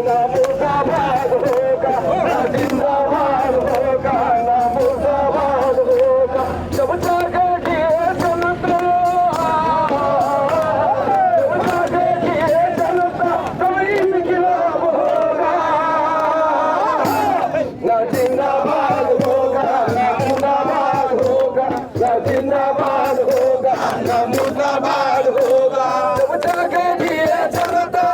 ना मुर्दाबाद होगा, ना जिंदाबाद होगा, ना मुर्दाबाद होगा। जब जागेगी ये जनता, जब जागेगी ये जनता, तब इनकलाब होगा। ना जिंदाबाद होगा, ना मुर्दाबाद होगा, ना जिंदाबाद होगा, ना मुर्दाबाद होगा। जब जागेगी ये जनता,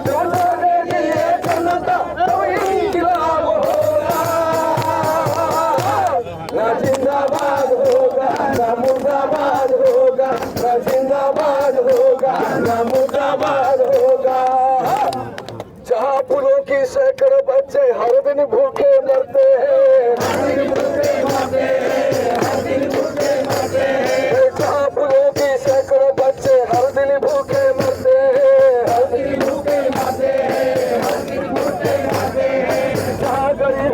जब जागेगी ये जनता, तब इनकलाब होगा। ना जिंदाबाद होगा, ना मुर्दाबाद होगा, ना जिंदाबाद होगा, ना मुर्दाबाद होगा। जहाँ फूलों की सैकड़ों बच्चे हर दिन भूखे मरते हैं, जहाँ फूलों की सैकड़ों बच्चे हर दिन भूखे मरते हैं, जहाँ गरीब।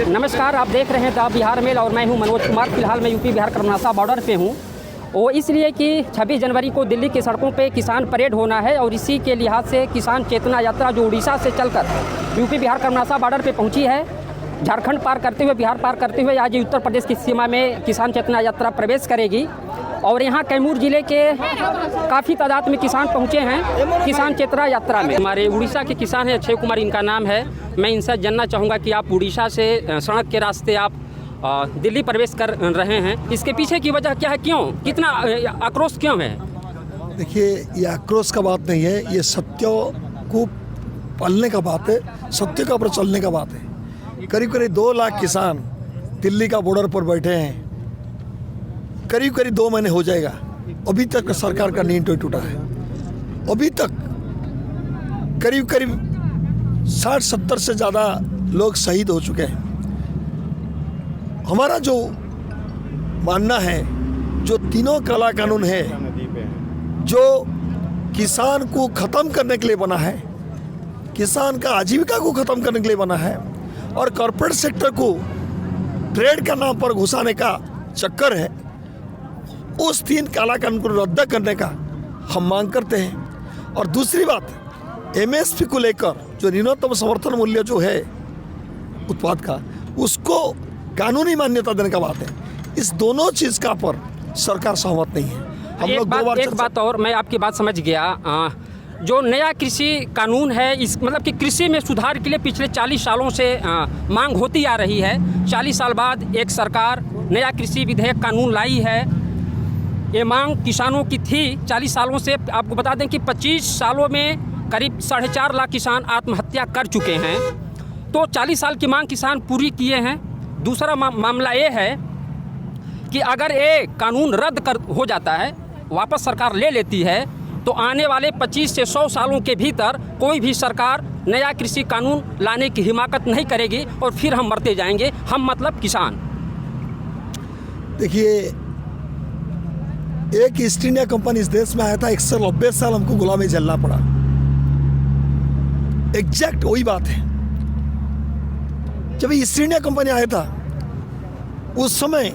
नमस्कार, आप देख रहे हैं द बिहार मेल और मैं हूं मनोज कुमार। फिलहाल मैं यूपी बिहार कर्नासा बॉर्डर पे हूं। वो इसलिए कि 26 जनवरी को दिल्ली की सड़कों पे किसान परेड होना है और इसी के लिहाज से किसान चेतना यात्रा जो उड़ीसा से चलकर यूपी बिहार कर्नासा बॉर्डर पे पहुंची है, झारखंड पार करते हुए, बिहार पार करते हुए आज उत्तर प्रदेश की सीमा में किसान चेतना यात्रा प्रवेश करेगी। और यहाँ कैमूर जिले के काफ़ी तादाद में किसान पहुँचे हैं किसान चेतना यात्रा में। हमारे उड़ीसा के किसान हैं, अक्षय कुमार इनका नाम है। मैं इनसे जानना चाहूँगा कि आप उड़ीसा से सड़क के रास्ते आप दिल्ली प्रवेश कर रहे हैं, इसके पीछे की वजह क्या है, क्यों, कितना आक्रोश क्यों है? देखिए, ये आक्रोश का बात नहीं है, ये सत्य को पालने का बात है, सत्य का पर चलने का बात है। करीब करीब 2 लाख किसान दिल्ली का बॉर्डर पर बैठे हैं, करीब करीब 2 महीने हो जाएगा, अभी तक सरकार का नींद टूटा है। अभी तक करीब करीब 60-70 से ज़्यादा लोग शहीद हो चुके हैं। हमारा जो मानना है, जो तीनों काला कानून है, जो किसान को ख़त्म करने के लिए बना है, किसान का आजीविका को ख़त्म करने के लिए बना है और कॉर्पोरेट सेक्टर को ट्रेड का नाम पर घुसाने का चक्कर है, उस 3 काला कानून को रद्द करने का हम मांग करते हैं। और दूसरी बात, MSP को लेकर जो न्यूनतम समर्थन मूल्य जो है उत्पाद का, उसको कानूनी मान्यता देने का बात है। इस दोनों चीज़ का पर सरकार सहमत नहीं है। हम लोग 2 बार एक बात और, मैं आपकी बात समझ गया। जो नया कृषि कानून है, इस मतलब कि कृषि में सुधार के लिए पिछले 40 सालों से मांग होती आ रही है। 40 साल बाद एक सरकार नया कृषि विधेयक कानून लाई है। ये मांग किसानों की थी 40 सालों से। आपको बता दें कि 25 सालों में करीब 4.5 लाख किसान आत्महत्या कर चुके हैं। तो 40 साल की मांग किसान पूरी किए हैं। दूसरा मामला ये है कि अगर ये कानून रद्द हो जाता है, वापस सरकार ले लेती है, तो आने वाले 25 से 100 सालों के भीतर कोई भी सरकार नया कृषि कानून लाने की हिमाकत नहीं करेगी और फिर हम मरते जाएंगे, हम मतलब किसान। देखिए, एक ईस्ट इंडिया कंपनी इस देश में आया था, 190 साल हमको गुलामी झेलना पड़ा। एग्जैक्ट वही बात है। जब ईस्ट इंडिया कंपनी आया था, उस समय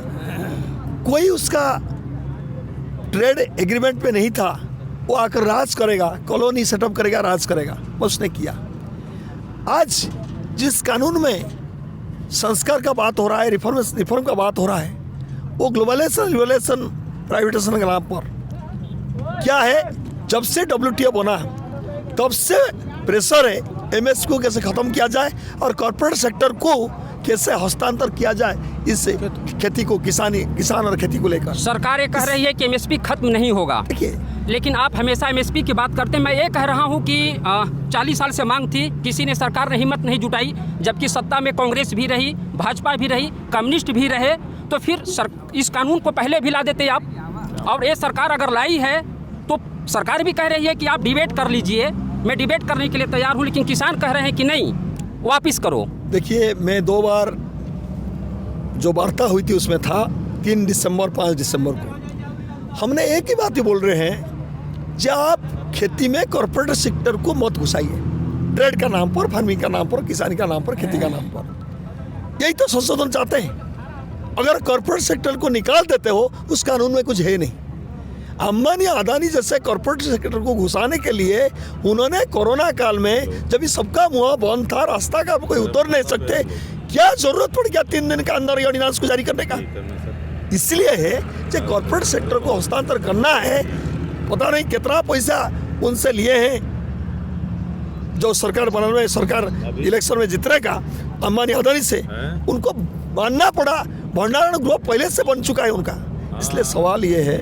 कोई उसका ट्रेड एग्रीमेंट पे नहीं था। वो आकर राज करेगा, कॉलोनी सेटअप करेगा, राज करेगा, उसने किया। आज जिस कानून में संस्कार का बात हो रहा है, रिफॉर्म का बात हो रहा है, वो ग्लोबलाइजेशन प्राइवेटाइजेशन के नाम पर क्या है। जब से WTO बना तब से प्रेशर है MSP को कैसे ख़त्म किया जाए और कॉर्पोरेट सेक्टर को कैसे हस्तांतर किया जाए, इससे खेती को किसान और खेती को लेकर सरकारें कह रही है कि MSP खत्म नहीं होगा। लेकिन आप हमेशा MSP की बात करते हैं। मैं ये कह रहा हूँ कि 40 साल से मांग थी, किसी ने सरकार ने हिम्मत नहीं जुटाई, जबकि सत्ता में कांग्रेस भी रही, भाजपा भी रही, कम्युनिस्ट भी रहे, तो फिर इस कानून को पहले भी ला देते आप। और ये सरकार अगर लाई है तो सरकार भी कह रही है कि आप डिबेट कर लीजिए, मैं डिबेट करने के लिए तैयार हूँ, लेकिन किसान कह रहे हैं कि नहीं, वापिस करो। देखिए, मैं 2 बार जो वार्ता हुई थी उसमें था 3 दिसंबर 5 दिसंबर को हमने एक ही बात ही बोल रहे हैं, जब आप खेती में कॉर्पोरेट सेक्टर को मत घुसाइए, ट्रेड का नाम पर, फार्मिंग का नाम पर, किसानी का नाम पर, खेती का नाम पर। यही तो संशोधन चाहते हैं। अगर कॉर्पोरेट सेक्टर को निकाल देते हो, उस कानून में कुछ है नहीं। अंबानी अदानी जैसे कॉर्पोरेट सेक्टर को घुसाने के लिए उन्होंने कोरोना काल में जब ये सबका मुंह बंद था, रास्ता का कोई उतर नहीं सकते, क्या जरूरत पड़ गया 3 दिन का अंदर ये ऑर्डिनेंस को जारी करने का? इसलिए है कि कॉर्पोरेट सेक्टर को हस्तांतर करना है। पता नहीं कितना पैसा उनसे लिए हैं जो सरकार बनाने में, सरकार इलेक्शन में जीतने का अंबानी अदानी से उनको मानना पड़ा। भंडारण गृह पहले से बन चुका है उनका। इसलिए सवाल ये है,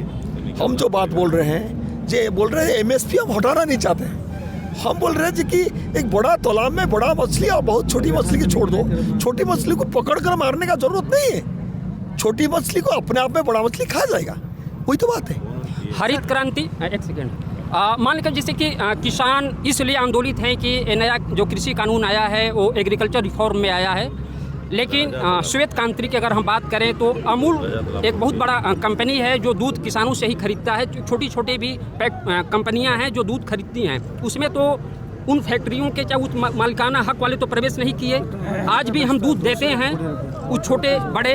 हम जो बात बोल रहे हैं, जे बोल रहे हैं एमएसपी हम हटाना नहीं चाहते हैं। हम बोल रहे हैं जी कि एक बड़ा तालाब में बड़ा मछली और बहुत छोटी मछली की छोड़ दो। छोटी मछली को पकड़ कर मारने का जरूरत नहीं है, छोटी मछली को अपने आप में बड़ा मछली खा जाएगा, वही तो बात है। हरित क्रांति, एक सेकेंड, मान लीजिए जैसे कि किसान इसलिए आंदोलित हैं कि ये नया जो कृषि कानून आया है वो एग्रीकल्चर रिफॉर्म में आया है, लेकिन श्वेत क्रांति की अगर हम बात करें तो अमूल एक बहुत बड़ा कंपनी है जो दूध किसानों से ही खरीदता है। छोटी छोटी भी कंपनियां हैं जो दूध खरीदती हैं, उसमें तो उन फैक्ट्रियों के चाहे उस मालिकाना हक वाले तो प्रवेश नहीं किए। आज भी हम दूध देते हैं उस छोटे बड़े।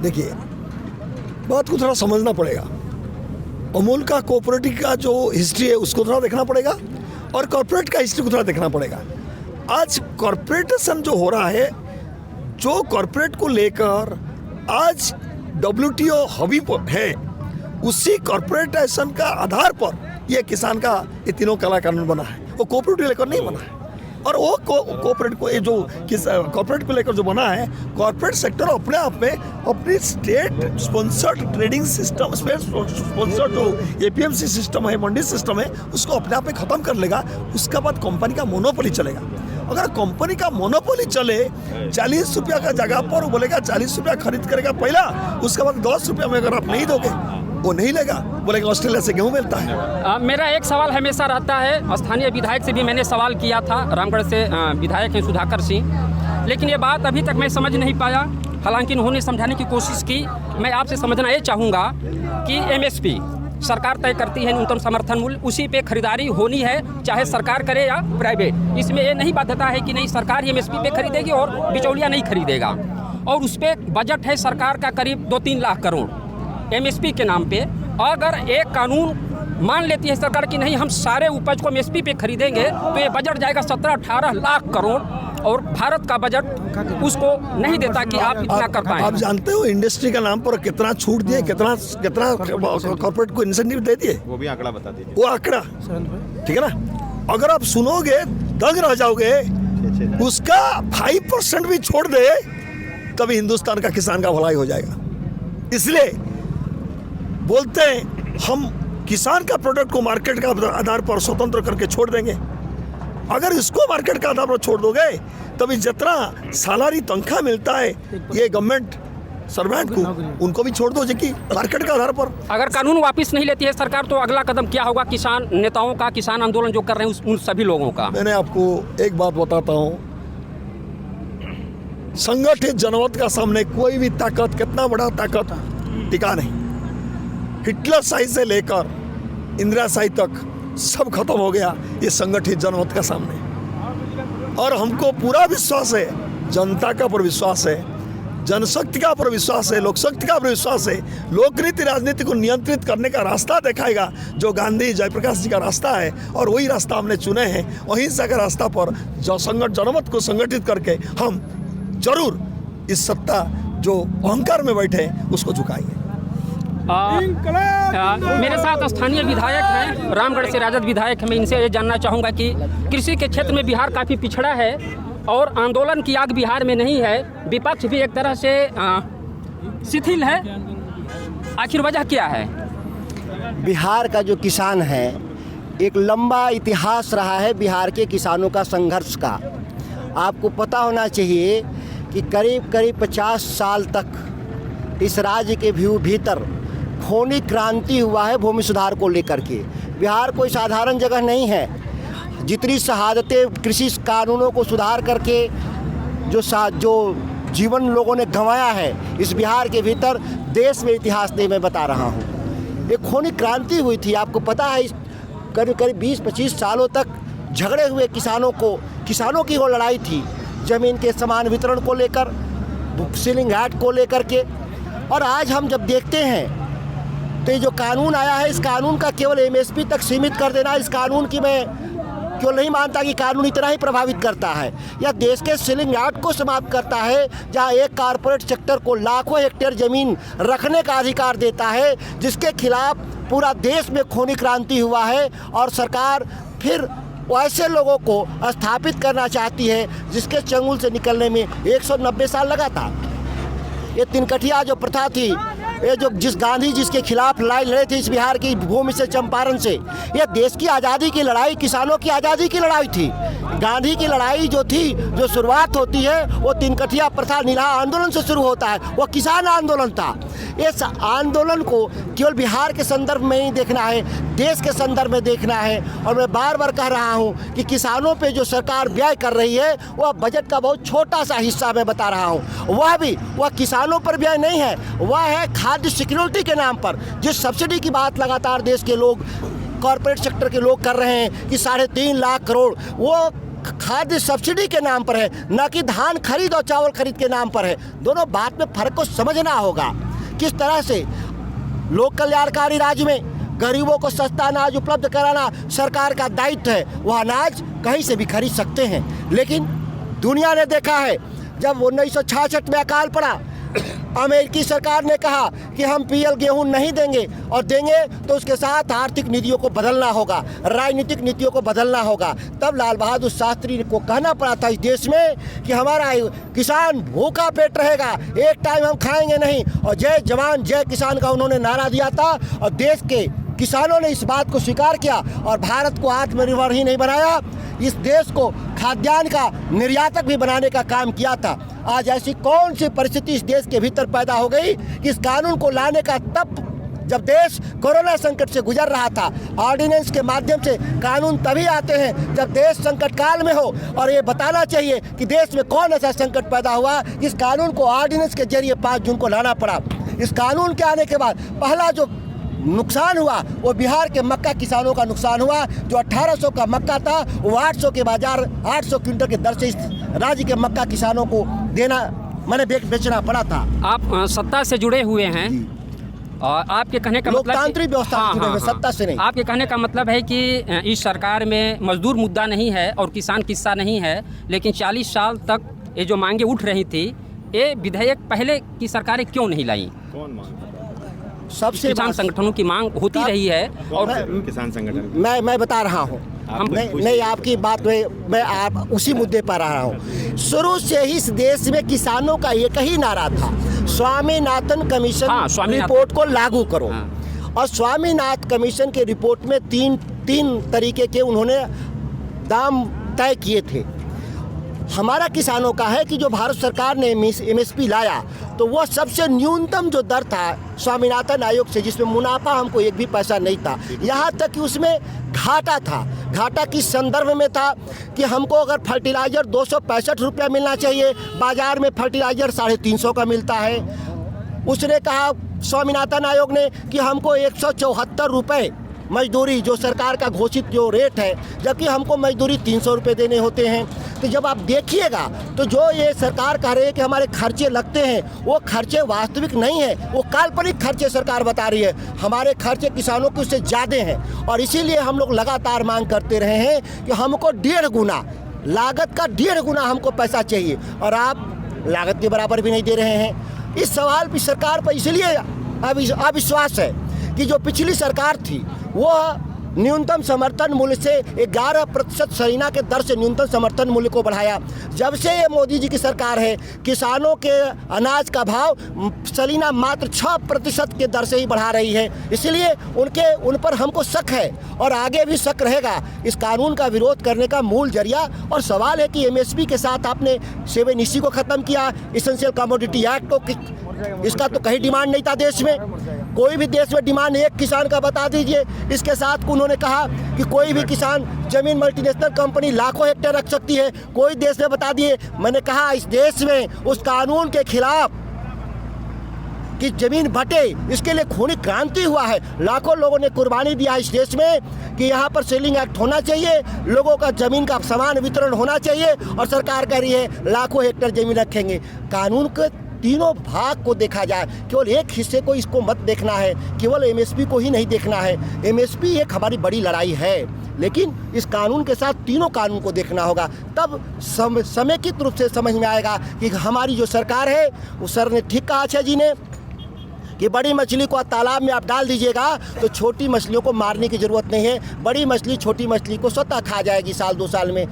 देखिए, बात को थोड़ा समझना पड़ेगा। अमूल का कोऑपरेटिव का जो हिस्ट्री है उसको थोड़ा देखना पड़ेगा और कॉर्पोरेट का हिस्ट्री को थोड़ा देखना पड़ेगा। आज कॉर्पोरेटेशन जो हो रहा है, जो कॉर्पोरेट को लेकर आज WTO हबी पर है, उसी कॉर्पोरेटेशन का आधार पर ये किसान का ये तीनों काला कानून बना है। वो कोऑपरेटिव लेकर नहीं बना है। और वो कोऑपरेट को, ये जो कॉर्पोरेट को लेकर जो बना है, कॉर्पोरेट सेक्टर अपने आप में अपनी state sponsored trading system, sponsored जो APMC सिस्टम है, मंडी सिस्टम है, उसको अपने आप में ख़त्म कर लेगा। उसके बाद कंपनी का मोनोपोली चलेगा। अगर कंपनी का मोनोपोली चले, 40 रुपया का जगह पर वो बोलेगा 40 रुपया खरीद करेगा पहला, उसके बाद 10 रुपया में अगर आप नहीं दोगे वो नहीं लेगा, बोलेगा ऑस्ट्रेलिया से गेहूँ मिलता है। मेरा एक सवाल हमेशा रहता है, स्थानीय विधायक से भी मैंने सवाल किया था, रामगढ़ से विधायक हैं सुधाकर सिंह, लेकिन ये बात अभी तक मैं समझ नहीं पाया। हालांकि उन्होंने समझाने की कोशिश की। मैं आपसे समझना ये चाहूँगा कि MSP सरकार तय करती है, न्यूनतम समर्थन मूल्य, उसी पे खरीदारी होनी है, चाहे सरकार करे या प्राइवेट। इसमें ये नहीं बाध्यता है कि नहीं सरकार MSP पे खरीदेगी और बिचौलिया नहीं खरीदेगा। और उस पर बजट है सरकार का करीब 2-3 लाख करोड़ MSP के नाम पे। अगर एक कानून मान लेती है सरकार कि नहीं हम सारे उपज को MSP पे खरीदेंगे तो ये बजट जाएगा 17-18 लाख करोड़, और भारत का बजट उसको नहीं देता कि आप इतना कर पाएं। आप जानते हो इंडस्ट्री का नाम पर कितना छूट दिए, कितना कॉर्पोरेट को इंसेंटिव दे दिए, वो भी आंकड़ा बता दीजिए। वो आंकड़ा ठीक है ना, अगर आप सुनोगे दंग रह जाओगे। उसका 5% भी छोड़ दे तभी हिंदुस्तान का किसान का भलाई हो जाएगा। इसलिए बोलते हैं हम किसान का प्रोडक्ट को मार्केट का आधार पर स्वतंत्र करके छोड़ देंगे। अगर इसको मार्केट का आधार पर छोड़ दोगे तभी जितना सैलरी तनख्वाह मिलता है ये गवर्नमेंट सर्वेंट को, उनको भी छोड़ दो जी मार्केट के आधार पर। अगर कानून वापस नहीं लेती है सरकार तो अगला कदम क्या होगा किसान नेताओं का, किसान आंदोलन जो कर रहे हैं उन सभी लोगों का? मैंने आपको एक बात बताता हूँ, संगठित जनमत का सामने कोई भी ताकत, कितना बड़ा ताकत टिका नहीं। हिटलर शाही से लेकर इंदिरा शाही तक सब खत्म हो गया ये संगठित जनमत का सामने। और हमको पूरा विश्वास है, जनता का पर विश्वास है, जनशक्ति का पर विश्वास है, लोकशक्ति का पर विश्वास है। लोकनीति राजनीति को नियंत्रित करने का रास्ता दिखाएगा जो गांधी जयप्रकाश जी का रास्ता है, और वही रास्ता हमने चुने हैं। अहिंसा का रास्ता पर जो जनमत को संगठित करके हम जरूर इस सत्ता जो अहंकार में बैठे हैं उसको झुकाएंगे। मेरे साथ स्थानीय विधायक हैं, रामगढ़ से राजद विधायक हैं। मैं इनसे ये जानना चाहूँगा कि कृषि के क्षेत्र में बिहार काफ़ी पिछड़ा है और आंदोलन की आग बिहार में नहीं है, विपक्ष भी एक तरह से शिथिल है, आखिर वजह क्या है? बिहार का जो किसान है, एक लंबा इतिहास रहा है बिहार के किसानों का संघर्ष का। आपको पता होना चाहिए कि करीब 50 साल तक इस राज्य के भीतर खूनी क्रांति हुआ है भूमि सुधार को लेकर के। बिहार कोई साधारण जगह नहीं है। जितनी शहादतें कृषि कानूनों को सुधार करके जो जीवन लोगों ने गंवाया है इस बिहार के भीतर, देश में इतिहास नहीं मैं बता रहा हूँ। एक खूनी क्रांति हुई थी, आपको पता है। करीब 20-25 सालों तक झगड़े हुए किसानों की वो लड़ाई थी, ज़मीन के समान वितरण को लेकर, सीलिंग एक्ट को लेकर के। और आज हम जब देखते हैं तो ये जो कानून आया है, इस कानून का केवल एमएसपी तक सीमित कर देना, इस कानून की मैं क्यों नहीं मानता कि कानून इतना ही प्रभावित करता है। यह देश के सेलिंग एक्ट को समाप्त करता है, जहां एक कारपोरेट सेक्टर को लाखों हेक्टेयर जमीन रखने का अधिकार देता है, जिसके खिलाफ पूरा देश में खूनी क्रांति हुआ है। और सरकार फिर ऐसे लोगों को स्थापित करना चाहती है जिसके चंगुल से निकलने में 190 साल लगा था। ये तिनकठिया जो प्रथा थी, ये जो गांधी जिसके खिलाफ लड़ाई लड़े थे इस बिहार की भूमि से, चंपारण से, ये देश की आज़ादी की लड़ाई, किसानों की आज़ादी की लड़ाई थी। गांधी की लड़ाई जो थी, जो शुरुआत होती है वो तिनकठिया प्रथा निराह आंदोलन से शुरू होता है, वो किसान आंदोलन था। इस आंदोलन को केवल बिहार के संदर्भ में ही देखना है, देश के संदर्भ में देखना है। और मैं बार बार कह रहा हूँ कि किसानों पे जो सरकार व्यय कर रही है वह बजट का बहुत छोटा सा हिस्सा मैं बता रहा हूँ। वह किसानों पर व्यय नहीं है, वह है खाद्य सिक्योरिटी के नाम पर जिस सब्सिडी की बात लगातार देश के लोग, कॉरपोरेट सेक्टर के लोग कर रहे हैं कि 3.5 लाख करोड़, वो खाद्य सब्सिडी के नाम पर है, न कि धान खरीद और चावल खरीद के नाम पर है। दोनों बात में फर्क को समझना होगा। किस तरह से लोक कल्याणकारी राज्य में गरीबों को सस्ता अनाज उपलब्ध कराना सरकार का दायित्व है। वह अनाज कहीं से भी खरीद सकते हैं, लेकिन दुनिया ने देखा है जब 1966 में अकाल पड़ा, अमेरिकी सरकार ने कहा कि हम पीएल गेहूं नहीं देंगे, और देंगे तो उसके साथ आर्थिक नीतियों को बदलना होगा, राजनीतिक नीतियों को बदलना होगा। तब लाल बहादुर शास्त्री को कहना पड़ा था इस देश में कि हमारा किसान भूखा पेट रहेगा, एक टाइम हम खाएंगे नहीं। और जय जवान जय किसान का उन्होंने नारा दिया था, और देश के किसानों ने इस बात को स्वीकार किया और भारत को आत्मनिर्भर ही नहीं बनाया, इस देश को खाद्यान्न का निर्यातक भी बनाने का काम किया था। आज ऐसी कौन सी परिस्थिति इस देश के भीतर पैदा हो गई कि इस कानून को लाने का, तब जब देश कोरोना संकट से गुजर रहा था। ऑर्डिनेंस के माध्यम से कानून तभी आते हैं जब देश संकट काल में हो, और ये बताना चाहिए कि देश में कौन ऐसा संकट पैदा हुआ इस कानून को ऑर्डिनेंस के जरिए 5 जून को लाना पड़ा। इस कानून के आने के बाद पहला जो नुकसान हुआ वो बिहार के मक्का किसानों का नुकसान हुआ। जो 1800 का मक्का था वो 800 के बाजार 800 क्विंटल के दर से इस राज्य के मक्का किसानों को देना, मैंने बेचना पड़ा था। आप सत्ता से जुड़े हुए हैं और आपके कहने का मतलब लोकतांत्रिक व्यवस्था से जुड़े हुए, सत्ता से नहीं। आपके कहने का मतलब है कि इस सरकार में मजदूर मुद्दा नहीं है और किसान किस्सा नहीं है, लेकिन 40 साल तक ये जो मांगे उठ रही थी, ये विधेयक पहले की सरकारें क्यों नहीं लाई? कौन मांग? सबसे किसान संगठनों की मांग होती रही है। और किसान संगठन मैं बता रहा हूँ, नहीं आपकी बात में मैं आप उसी मुद्दे पर आ रहा हूँ। शुरू से ही इस देश में किसानों का एक ही नारा था, स्वामीनाथन कमीशन रिपोर्ट को लागू करो। और स्वामीनाथन कमीशन के रिपोर्ट में तीन तरीके के उन्होंने दाम तय किए थे। हमारा किसानों का है कि जो भारत सरकार ने एमएसपी लाया तो वह सबसे न्यूनतम जो दर था स्वामीनाथन आयोग से, जिसमें मुनाफा हमको एक भी पैसा नहीं था, यहाँ तक कि उसमें घाटा था। घाटा किस संदर्भ में था कि हमको अगर फर्टिलाइज़र 265 रुपया मिलना चाहिए, बाज़ार में फर्टिलाइज़र 350 का मिलता है। उसने कहा स्वामीनाथन आयोग ने कि हमको 174 रुपये मजदूरी, जो सरकार का घोषित जो रेट है, जबकि हमको मजदूरी 300 रुपये देने होते हैं। तो जब आप देखिएगा तो जो ये सरकार कह रही है कि हमारे खर्चे लगते हैं, वो खर्चे वास्तविक नहीं है, वो काल्पनिक खर्चे सरकार बता रही है। हमारे खर्चे किसानों के उससे ज़्यादा हैं, और इसीलिए हम लोग लगातार मांग करते रहे हैं कि हमको 1.5 गुना लागत का 1.5 गुना हमको पैसा चाहिए, और आप लागत के बराबर भी नहीं दे रहे हैं। इस सवाल पर सरकार पर इसलिए अविश्वास है कि जो पिछली सरकार थी वो न्यूनतम समर्थन मूल्य से 11% सलीना के दर से न्यूनतम समर्थन मूल्य को बढ़ाया। जब से ये मोदी जी की सरकार है, किसानों के अनाज का भाव सलीना मात्र 6% के दर से ही बढ़ा रही है। इसलिए उन पर हमको शक है और आगे भी शक रहेगा। इस कानून का विरोध करने का मूल जरिया और सवाल है कि एमएसपी के साथ आपने 7E को ख़त्म किया, इसेंशियल कमोडिटी एक्ट को, इसका तो कहीं डिमांड नहीं था देश में। कोई भी देश में डिमांड एक किसान का बता दीजिए। इसके साथ उन्होंने कहा कि कोई भी किसान जमीन मल्टीनेशनल कंपनी लाखों हेक्टेयर रख सकती है, कोई देश में बता दिए। मैंने कहा इस देश में उस कानून के खिलाफ कि जमीन बटे, इसके लिए खूनी क्रांति हुआ है। लाखों लोगों ने कुर्बानी दिया इस देश में कि यहाँ पर सेलिंग एक्ट होना चाहिए, लोगों का जमीन का समान वितरण होना चाहिए, और सरकार कह रही है लाखों हेक्टेयर जमीन रखेंगे। कानून के तीनों भाग को देखा जाए, केवल एक हिस्से को इसको मत देखना है, केवल एमएसपी को ही नहीं देखना है। एमएसपी एक हमारी बड़ी लड़ाई है, लेकिन इस कानून के साथ तीनों कानून को देखना होगा, तब समेकित रूप से समझ में आएगा कि हमारी जो सरकार है, उस सर ने ठीक कहा अच्छा जी ने कि बड़ी मछली को तालाब में आप डाल दीजिएगा तो छोटी मछलियों को मारने की ज़रूरत नहीं है, बड़ी मछली छोटी मछली को स्वतः खा जाएगी साल 2 साल में।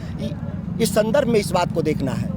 इस संदर्भ में इस बात को देखना है।